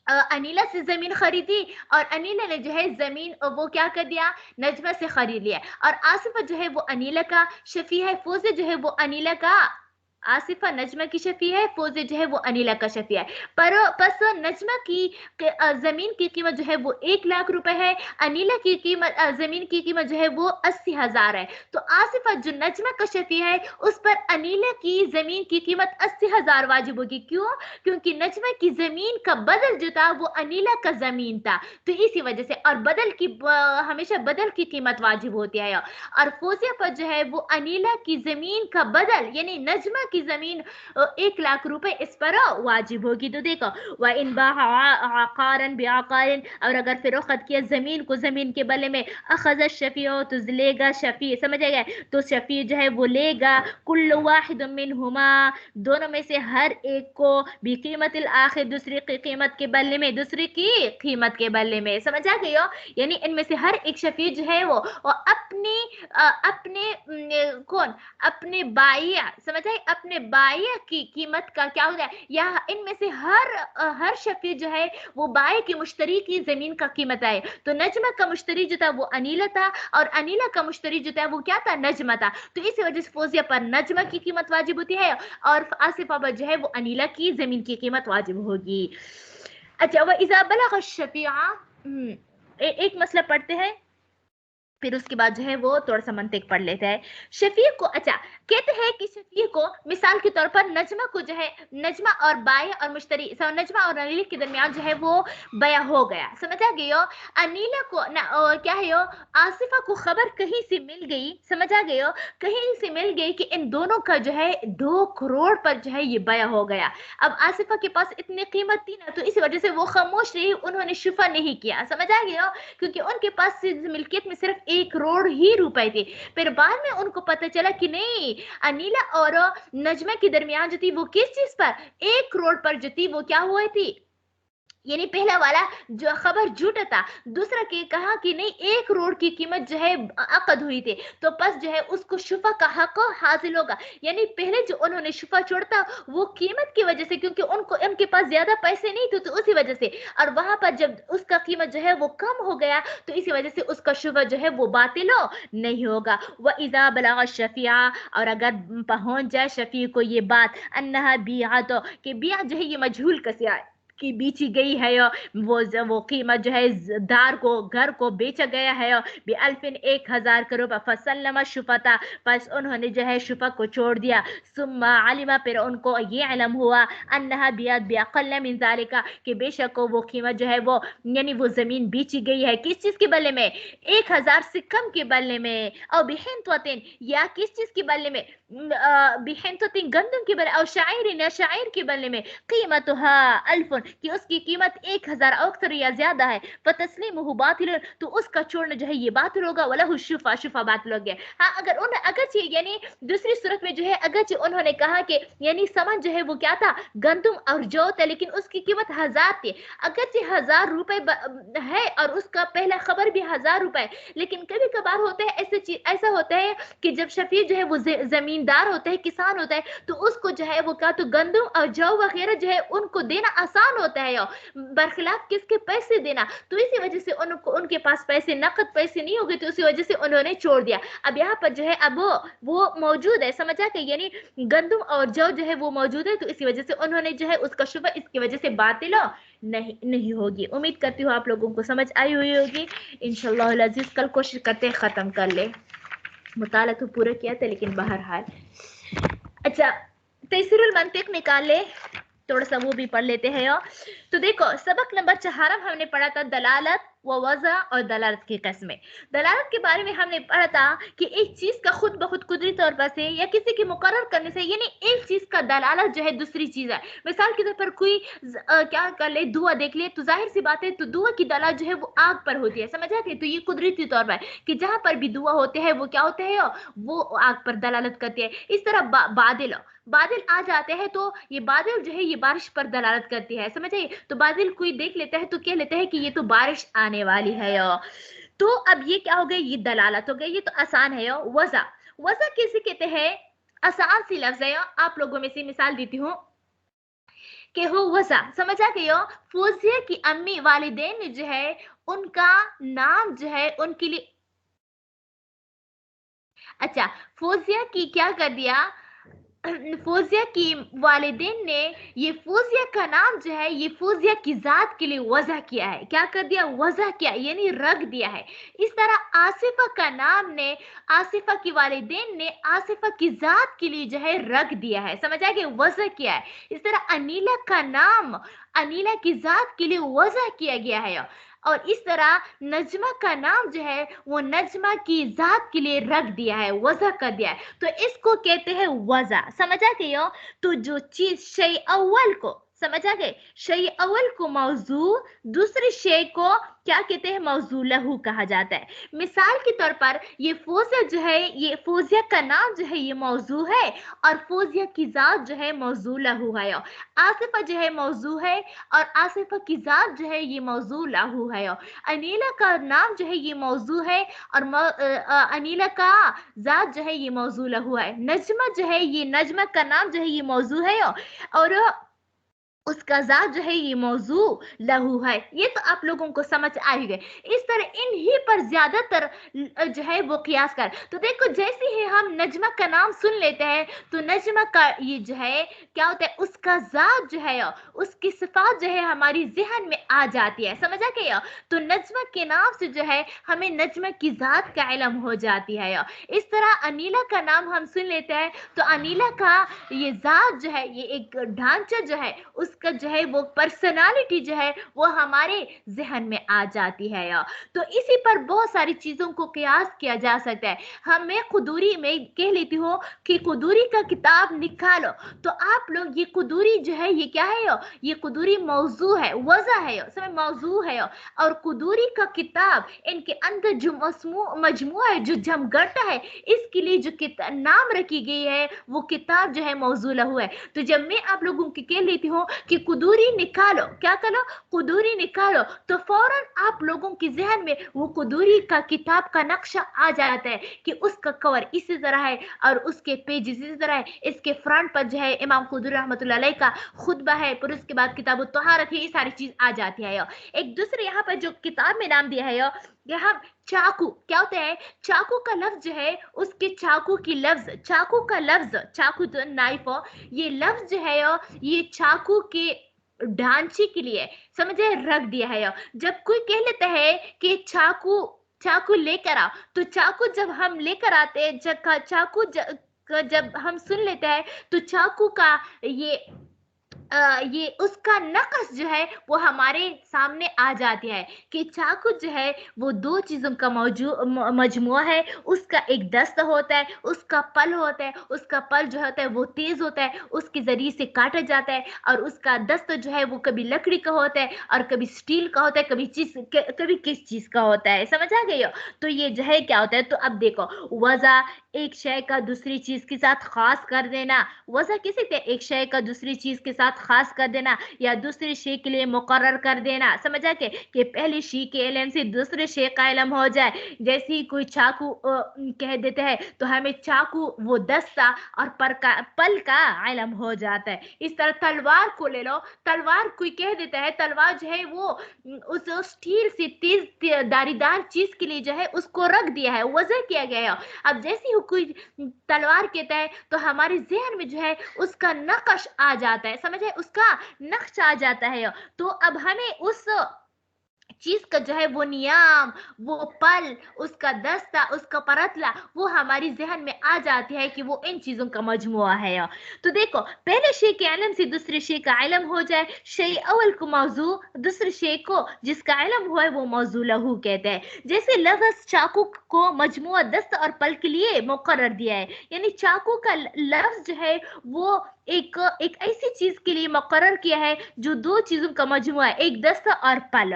अनीला से जमीन खरीदी और अनीला ने जो है जमीन वो क्या कर दिया, नजमा से खरीद लिया, और आसिफा जो है वो अनीला का शफी है, फोजे जो है वो अनीला का, आसिफा नजमा की शफी है, फोजे जो है वो अनीला का शफी है। पर बस नजमा की जमीन की कीमत जो है वो 1 लाख रुपए है, अनीला की कीमत जमीन की कीमत जो है वो 80,000 है। तो आसिफा जो नजमा का शफी है उस पर अनीला की जमीन की कीमत 80,000 वाजिब होगी। क्यों? क्योंकि नजमा की जमीन का बदल जो था वो अनीला का जमीन था, तो इसी वजह से, और बदल की हमेशा बदल की कीमत वाजिब होती है, और फोजिया पर जो है वो अनीला की जमीन का बदल यानी नजमा की जमीन 1 लाख रुपए इस पर वाजिब होगी। तो देखो, व इन बाकारन बेआकारन, और अगर फिरोख्त किया जमीन को जमीन के बदले में, अखज शफी हो तो लेगा शफी, समझ गए, तो शफी जो है वो लेगा कुल्लु वाहिद मिनहुमा, दोनों में से हर एक को बेकीमत आखिर, दूसरे की कीमत के बदले में, दूसरे की कीमत के बदले में, समझ आ गई हो, यानी इनमें से हर एक शफी जो है वो कौन, अपने बाइया, समझ आए, अपने बाइया की कीमत का क्या होता है, या इनमें से हर शफी जो है वो बाई की मुश्तरी की जमीन का कीमत है। तो नजमा का मुश्तरी जो था वो अनीला था, और अनीला का मुश्तरी जो था वो क्या था, नजमा था। तो इसी वजह से फोजिया पर नजमा की कीमत वाजिब होती है, और आसिफा पर जो है वो अनीला की जमीन की कीमत वाजिब होगी। अच्छा, वह इज़ा बलग शफीआ, एक मसला पढ़ते हैं, फिर उसके बाद जो है वो थोड़ा सा मंतिक पढ़ लेता है। शफीक को, अच्छा, कहते हैं कि शफीक को मिसाल के तौर पर नजमा को जो है, नजमा और बाय और मुश्तरी, नजमा और अनीला के दरमियान जो है वो बया हो गया, समझ आ गई हो। अनीला को क्या है हो, आसिफा को खबर कहीं से मिल गई, समझ आ गई हो, कहीं से मिल गई कि इन दोनों का जो है 2 करोड़ पर जो है ये बया हो गया। अब आसिफा के पास इतनी कीमत थी ना, तो इसी वजह से वो खामोश रही, उन्होंने शुफा नहीं किया, समझ आ गई हो, क्योंकि उनके पास मिल्कियत में सिर्फ 1 करोड़ ही रुपए थे। फिर बाद में उनको पता चला कि नहीं, अनीला और नजमा के दरमियान जो थी वो किस चीज पर, 1 करोड़ पर जो थी वो क्या हुई थी, यानी पहला वाला जो खबर झूठा था, दूसरा के कहा कि नहीं 1 करोड़ की कीमत जो है अकद हुई थी, तो बस जो है उसको शुफा का हक हासिल होगा। यानी पहले जो उन्होंने शुफा छोड़ा वो कीमत की वजह से, क्योंकि उनके पास ज्यादा पैसे नहीं थे, तो उसी वजह से, और वहां पर जब उसका कीमत जो है वो कम हो गया, तो इसी वजह से उसका शुफा जो है वो बातिल नहीं होगा। वह इज़ा बलगा शफिया, और अगर पहुंच जाए शफी को ये बात, अन्नहा बिया, तो कि बिया जो है ये मजहूल कसिया की बेची गई है, वो कीमत जो है घर को बेचा गया है बेअल्फिन 1,000 करोड़, फसल्लमा शुफता, बस उन्होंने जो है शुफा को छोड़ दिया। सुम्मा अलिमा, फिर उनको ये इल्म हुआ, अन्नहा बियात बिअक़ल मिन ज़ालिका, कि बेशक वो कीमत जो है वो, यानी वो जमीन बेची गई है किस चीज के बदले में, 1,000 से कम के बदले में, और बिहिंतवतिन, या किस चीज के बदले में, बिहिंतवतिन गंदम के बदले, और शाइर के बदले में, कीमतुहा अल्फुन, कि उसकी कीमत 1,000 अक्सर या ज्यादा है, फ़तस्लीमुहु बातिल, तो उसका छोड़ना जो है ये बातिल होगा, वलहु शुफा बातिल हो गया। हाँ, अगर यानी दूसरी सूरत में जो है, अगर उन्होंने कहा कि यानी समन जो है वो क्या था, गंदम और जौ था, लेकिन उसकी कीमत 1,000 थी, अगर 1,000 रुपए है और उसका पहला खबर भी 1,000 रुपए, लेकिन कभी कभार होता है ऐसा होता है कि जब शफी जो है वो जमींदार होता है, किसान होता है, तो उसको जो है वो क्या, तो गंदम और जौ वगैरह जो है उनको देना आसान नुकसान होता है, बरखिलाफ किसके पैसे देना। तो इसी वजह से उनको उनके पास पैसे नकद पैसे नहीं हो गए, तो उसी वजह से उन्होंने छोड़ दिया। अब यहाँ पर जो है अब वो मौजूद है, समझा कि यानी गंदम और जौ जो है वो मौजूद है, तो इसी वजह से उन्होंने जो है उसका शुबा इसकी वजह से बातिल नहीं होगी। उम्मीद करती हूँ आप लोगों को समझ आई हुई होगी। इंशाल्लाह अज़ीज कल कोशिश करते हैं ख़त्म कर ले, मुताला तो पूरा किया था लेकिन बहरहाल। अच्छा तैसीरुल मंतिक निकाल ले, थोड़ा सा वो भी पढ़ लेते हैं। तो देखो सबक नंबर 4 हमने पढ़ा था दलालत व वज़ा और दलालत की किस्में। दलालत के बारे में हमने पढ़ा था कि एक चीज का खुद बखुद कुदरती तौर पर से या किसी के मुकर्रर करने से, यानी एक चीज का दलालत जो है दूसरी चीज है। मिसाल के तौर पर कोई क्या कर ले, धुआं देख ले, तो जाहिर सी बात है तो धुआं की दलालत जो है वो आग पर होती है, समझ आते हैं। तो ये कुदरती तौर पर कि जहां पर भी धुआं होते हैं वो क्या होते हैं, वो आग पर दलालत करते हैं। इस तरह बादल आ जाते हैं, तो ये बादल जो है ये बारिश पर दलालत करती है, समझिए। तो बादल कोई देख लेता है तो कह लेता है कि ये तो बारिश आने वाली है। तो अब ये क्या हो गई, ये दलालत हो गई, ये तो आसान है। वज़ा किसे कहते हैं, आसान सी लफ्ज है। आप लोगों में से मिसाल देती हूँ कि हो वज़ा, समझ आ गई हो। फौजिया की अम्मी वालिदैन जो है उनका नाम जो है उनके लिए, अच्छा फौजिया की क्या कर दिया, फौजिया की वालिदैन ने ये फौजिया का नाम जो है ये फौजिया की जात के लिए वज़ा किया है। क्या कर दिया, वज़ा किया, यानी रख दिया है। इस तरह आसिफा का नाम ने, आसिफा की वालिदैन ने आसिफा की जात के लिए जो है रख दिया है, समझ आ गया, वज़ा किया है। इस तरह अनीला का नाम अनीला की जात के लिए वज़ा किया गया है, और इस तरह नजमा का नाम जो है वो नजमा की जात के लिए रख दिया है, वज़ा कर दिया है। तो इसको कहते हैं वज़ा, समझ आ गई हो। तो जो चीज शे अव्वल को, समझ आ गए, शे अव्वल को मौजू, दूसरे शे को क्या कहते हैं, मौजू लहू कहा जाता है। मिसाल के तौर पर ये फौजिया जो है, ये फौजिया का नाम जो है ये मौजू है, और फौजिया की जात जो है मौजू लहू है। आसिफा जो है मौजू है, और आसिफा की जात जो है ये मौजू लहू है। अनीला का नाम जो है ये मौजू है, और अनीला का जात जो है ये मौजू लहू है। नजमा जो है ये नजमा का नाम जो है ये मौजू है, और उसका जात जो है ये मौजू लहू है। ये तो आप लोगों को समझ आ ही गए। इस तरह इन्हीं पर ज्यादातर जो है वो कियास कर। तो देखो जैसे ही हम नजमा का नाम सुन लेते हैं तो नजमा का ये जो है क्या होता है, उसका जात जो है उसकी सिफात जो है हमारी जहन में आ जाती है, समझ आ गया। तो नजमा के नाम से जो है हमें नजमा की जात का इल्म हो जाती है। इस तरह अनीला का नाम हम सुन लेते हैं तो अनीला का ये जात जो है, ये एक ढांचा जो है, उसका जो है वो पर्सनालिटी जो है वो हमारे जहन में आ जाती है। तो इसी पर बहुत सारी चीजों को कियास किया जा सकता है। मैं कुदूरी में कह लेती हूँ कि कुदूरी का किताब निकालो, तो आप लोग ये कुदूरी जो है ये क्या है, ये कुदूरी मौजू है, वज़ा है, समय मौजू है। और कुदूरी का किताब, इनके अंदर जो मजमुआ है, जो जमघट है, इसके लिए जो नाम रखी गई है वो किताब जो है मौजू लहू है। तो जब मैं आप लोगों की कह लेती हूँ कि कुदूरी निकालो, क्या करो, कुदूरी निकालो, तो फौरन आप लोगों के जहन में वो कुदूरी का किताब का नक्शा आ जाता है कि उसका कवर इसी तरह है और उसके पेज इसी तरह है। इसके फ्रंट पर जो है इमाम कुदूरी रहमतुल्लाह अलैह का खुतबा है, फिर उसके बाद किताब तहारत है, ये सारी चीज आ जाती है। एक दूसरे यहाँ पर जो किताब में नाम दिया है यहाँ चाकू, क्या होता है, चाकू का लफ्ज जो है, उसके चाकू की लफ्ज, चाकू का लफ्ज, चाकू तो नाइफ, ये लफ्ज जो है ये चाकू के ढांचे के लिए समझे रख दिया है। जब कोई कह लेता है कि चाकू लेकर आओ, तो चाकू जब हम लेकर आते हैं, चाकू जब हम सुन लेते हैं तो चाकू का ये उसका नक्श जो है वो हमारे सामने आ जाती है कि चाकू जो है वो दो चीजों का मजमुआ है। उसका एक दस्त होता है, उसका पल होता है, उसका पल जो होता है वो तेज होता है, उसके जरिए से काटा जाता है, और उसका दस्त जो है वो कभी लकड़ी का होता है और कभी स्टील का होता है, कभी किस चीज का होता है, समझ आ गई हो। तो ये जो है क्या होता है, तो अब देखो वज़ा एक शय का दूसरी चीज के साथ खास कर देना, वज़ा किसे कहते हैं, एक शय का दूसरी चीज के साथ بات خاص کر دینا یا دوسرے شے کے لیے مقرر کر دینا. سمجھا کہ پہلے شے کے علم سے دوسرے شے کا علم ہو جائے. جیسے ہی کوئی چاقو کہہ دیتے ہیں تو ہمیں چاقو وہ دستہ اور پل کا علم ہو جاتا ہے. اس طرح تلوار کو لے لو, تلوار کوئی کہہ دیتا ہے تلوار جو ہے وہ اس تیر سے تیز داری دار چیز کے لیے جو ہے اس کو رکھ دیا ہے, وضع کیا گیا ہے. اب جیسے ہی کوئی تلوار کہتا ہے تو ہمارے ذہن میں جو ہے اس کا نقش آ جاتا ہے, سمجھے, اس کا نقش آ جاتا ہے. تو اب ہمیں اس چیز کا جو ہے وہ نیام, وہ پل, اس کا دستہ, اس کا پرتلا وہ ہماری ذہن میں آ جاتی ہے کہ وہ ان چیزوں کا مجموعہ ہے. تو دیکھو پہلے شے کے علم سے دوسرے شے کا علم ہو جائے. شے اول کو موضوع, دوسرے شے کو جس کا علم ہوا ہے وہ موضوع لہو کہتے ہیں. جیسے لفظ چاقو کو مجموعہ دست اور پل کے لیے مقرر دیا ہے, یعنی چاقو کا لفظ جو ہے وہ ایک ایسی چیز کے لیے مقرر کیا ہے جو دو چیزوں کا مجموعہ ہے, ایک دستہ اور پل.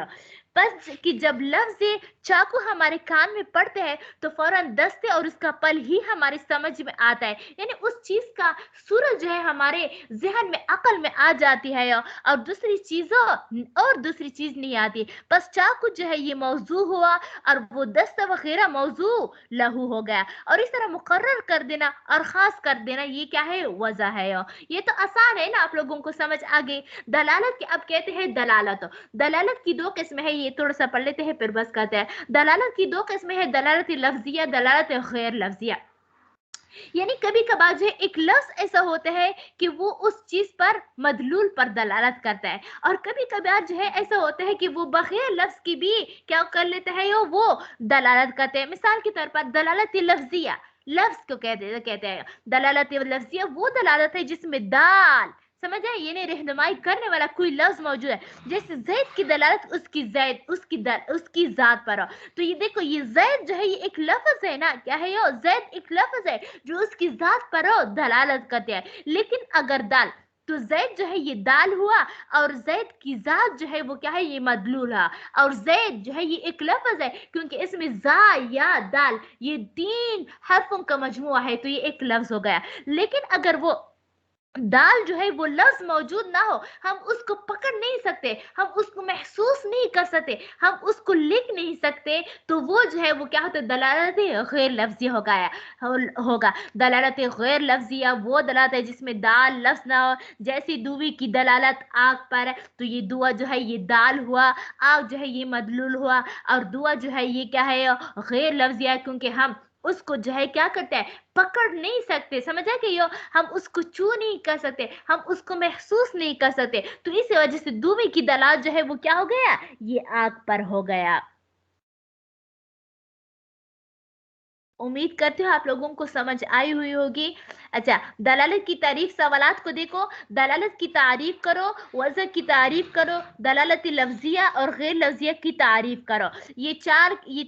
بس کہ جب لفظ چاقو ہمارے کان میں پڑتے ہیں تو فوراً دستے اور اس کا پل ہی ہماری سمجھ میں آتا ہے, یعنی اس چیز کا صورت جو ہے ہمارے ذہن میں عقل میں آ جاتی ہے اور دوسری چیز نہیں آتی. بس چاقو جو ہے یہ موضوع ہوا اور وہ دستہ وغیرہ موضوع لہو ہو گیا. اور اس طرح مقرر کر دینا اور خاص کر دینا یہ کیا ہے, وضع ہے. یہ تو آسان ہے نا, آپ لوگوں کو سمجھ آ گئی. دلالت کے اب کہتے ہیں دلالت. دلالت کی دو قسمیں ہیں, یہ تھوڑا سا پڑھ لیتے ہیں پھر بس کرتے ہیں. دلالت کی دو قسمیں ہیں, دلالت لفظیہ, دلالت غیر لفظیہ. یعنی کبھی کبھار جو ایک لفظ ایسا ہوتا ہے کہ وہ اس چیز پر مدلول پر دلالت کرتا ہے, اور کبھی کبھار جو ہے ایسا ہوتا ہے کہ وہ بغیر لفظ کی بھی کیا کر لیتا ہے وہ دلالت کرتے ہیں. مثال کے طور پر دلالت لفظیہ, لفظ کو کہتے ہیں دلالت لفظیہ وہ دلالت ہے جس میں دال, سمجھ آئے, یعنی رہنمائی کرنے والا کوئی لفظ موجود ہے. جیسے زید کی دلالت اس کی ذات پر ہو. تو یہ دیکھو یہ زید جو ہے یہ ایک لفظ ہے نا, کیا ہے یہ زید ایک لفظ ہے جو اس کی ذات پر ہو دلالت کرتے ہیں. لیکن اگر دال تو زید جو ہے یہ دال ہوا اور زید کی ذات جو ہے وہ کیا ہے, یہ مدلول ہے. اور زید جو ہے یہ ایک لفظ ہے کیونکہ اس میں زا یا دال یہ تین حرفوں کا مجموعہ ہے, تو یہ ایک لفظ ہو گیا. لیکن اگر وہ دال جو ہے وہ لفظ موجود نہ ہو, ہم اس کو پکڑ نہیں سکتے, ہم اس کو محسوس نہیں کر سکتے, ہم اس کو لکھ نہیں سکتے, تو وہ جو ہے وہ کیا ہوتا ہے, دلالت غیر لفظی ہوگا. دلالت غیر لفظیہ وہ دلالت ہے جس میں دال لفظ نہ ہو. جیسے دوی کی دلالت آگ پر ہے تو یہ دوا جو ہے یہ دال ہوا, آگ جو ہے یہ مدلول ہوا, اور دوا جو ہے یہ کیا ہے, غیر لفظیہ ہے کیونکہ ہم اس کو جو ہے کیا کرتے ہیں, پکڑ نہیں سکتے. سمجھا کہ ہم اس کو چھو نہیں کر سکتے, ہم اس کو محسوس نہیں کر سکتے. تو اسی وجہ سے دووی کی دلالت جو ہے وہ کیا ہو گیا, یہ آگ پر ہو گیا. امید کرتے ہو آپ لوگوں کو سمجھ آئی ہوئی ہوگی. اچھا, دلالت کی تعریف, سوالات کو دیکھو. دلالت کی تعریف کرو, وضع کی تعریف کرو, دلالت لفظیہ اور غیر لفظیہ کی تعریف کرو. یہ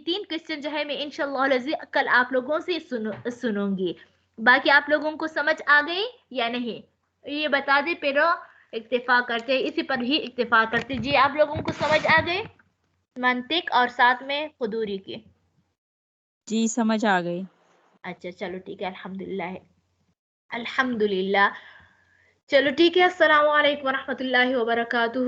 تین کوسچن جو ہے میں انشاءاللہ کل آپ لوگوں سے سنوں گی. باقی آپ لوگوں کو سمجھ آ گئی یا نہیں یہ بتا دے, پھر اکتفا کرتے, اسی پر ہی اکتفا کرتے. جی آپ لوگوں کو سمجھ آ گئی منطق اور ساتھ میں قدوری کی. جی سمجھ آ گئی. اچھا چلو ٹھیک ہے, الحمدللہ ہے, الحمدللہ. چلو ٹھیک ہے, السلام علیکم ورحمۃ اللہ وبرکاتہ.